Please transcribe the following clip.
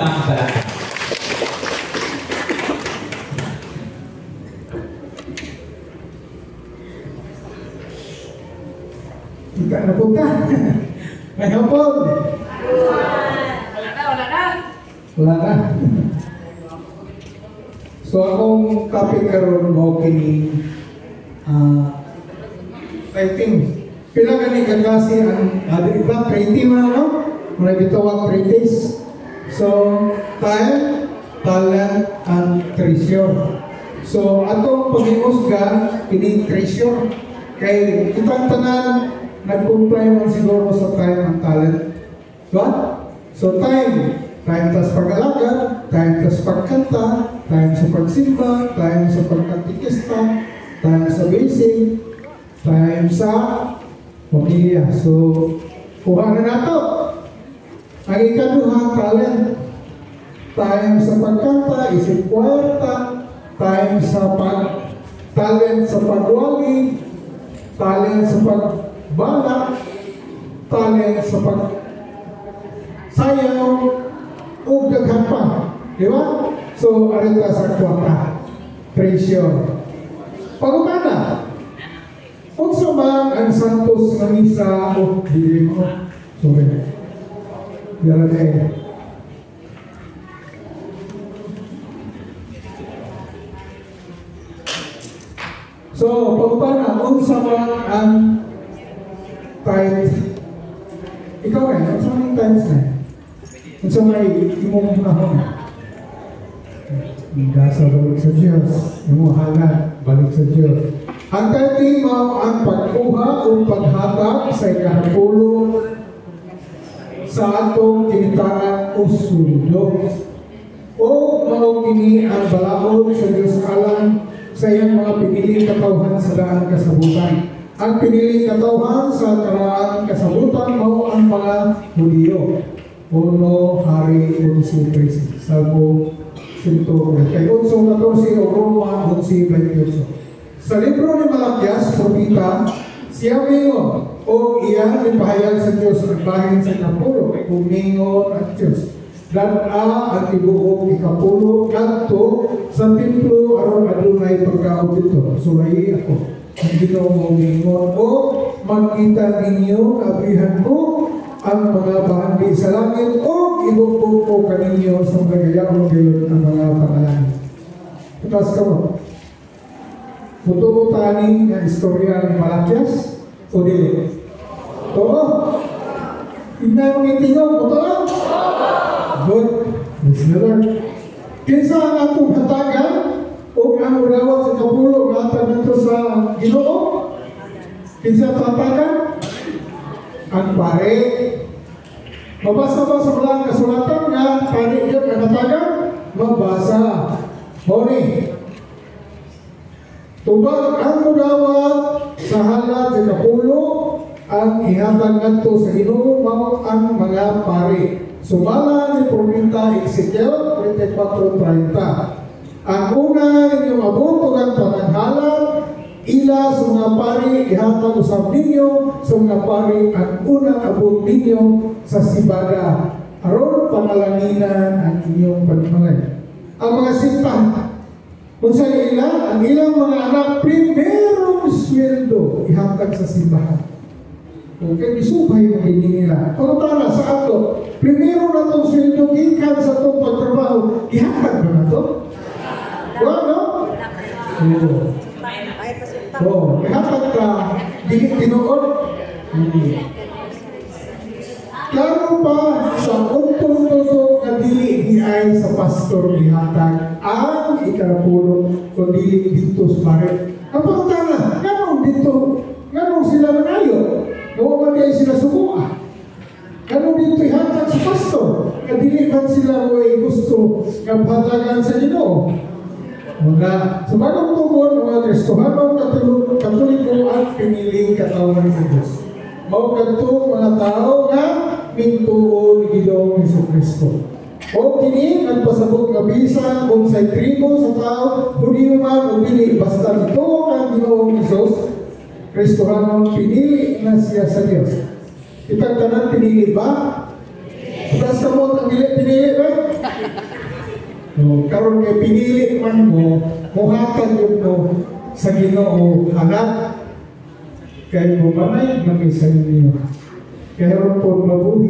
isang talata. Tidak na punta. May hapon. Wala na. So akong topic karon mo kini writing. Pila ka ni kaklase ang iba creative na no? Muna bitawag creatives. So time, talent, and treasure. So atong pag-iusgan kini treasure kay itang tanan nag-comply man siguro sa time and talent. What? So time plus pag-alaga, time plus pagkanta, time sa pagsimba, time sa pagkatikista, time sa basic, time sa pamilya. So, kuha na nato. Ang ikaduhang talent, time sa pagkanta, isip puwerta, time sa talent sa pagwali, talent sa pagbalak, talent sa pagsayaw, o daghan pa. Di ba? So, arita sa kwata. Treasure. Pagkana, kung man ang santos ng misa o dili mo. Sorry. Yara na eh. So, pagkana, kung man ang tithe. Ikaw eh, kung saan yung tithes na eh? Kung saan may imong nahon. Dasa balik sa Diyos. Imong hangat, balik sa Diyos. Ang tithe mo ang pagkuha o paghatag sa ikahapulo sa atong kinitaan o sundo. O mao kini ang balaod sa Diyos alang sa iyang mga piniling katawhan sa daan kasabutan. Ang piniling katawhan sa karaan kasabutan mao ang mga Hudiyo. 1 Hari 11:13. Salmo 100. Kay 11:14 o Roma 11:28. Sa libro ni Malakias, propita, siya mingon o iyan ipahayag sa Diyos ang bahin sa ikapulo. Kumingon ang Diyos. Dada ang ibuok ikapulo kadto sa templo aron adunay pagkaon dito. Surayi ako. Ang Ginoo mingon o makita ninyo abrihan ko ang mga bahagi sa langit o ibubog ko kaninyo sa mga gayamong gayon ang mga pangalan. Itas ka mo. Mutuutanin nga istorya ni Malakias o dili? Oo. Tignan mong itingaw, mutuan? Good. Praise the Lord. Kinsa ang atong hatagan o ang urawat sa kapulo nga atag nito sa Ginoo? Kinsa ang hatagan? Ang pare. Mabasa ba sa mga kasulatan nga pare yun ang hatagan? Mabasa. Honi. Tubag ang mudawat sa halat sa kapulo ang ihatag ngadto sa Ginoo mao ang mga pare. Sumala ni Propeta Ezekiel 24:30. Ang una inyong abot ug ang pananghalan ila sa mga pare ihatag usab ninyo sa mga pare ang unang abot ninyo sa sibada aron pangalanginan ang inyong pagmalay. Ang mga simbahan kung sa ilang, ang ilang mga anak, primerong sweldo ihatag sa simbahan. Okay, isubay mo nila. Pagkatala sa ato, primero na itong sweldo, ikan sa itong pagtrabaho, ihatag ba na ito? Ano? Oo. Ihatag ka, tinuod. Klaro pa sa untong-tutok na dili ay sa pastor ihatag ang ikarapulo kung dili dito sa pare. Ang pagkatala, ganong dito, ganong sila nangayo, nawaman niya sila subuha. Ganong dito ihatag sa pastor, na dili man sila ay gusto ng hatagan sa Ginoo. Mga sa bagong tugon, mga Kristohanong Katoliko at piniling katawan sa Diyos. Mao kadto mga tao nga mintuon ni Ginoong Jesucristo. O kini nagpasabot nga bisan kung sa tribo sa tao, Hudiyo man o dili basta dito ang Ginoong Hesus, Kristohanong pinili na siya sa Diyos. Itang tanan pinili ba? Basta mo ang pinili ba? No, karon kay pinili man mo, muhatag yun mo sa Ginoo anak kay bumanay man sa inyo. Kaya ron po mabuhi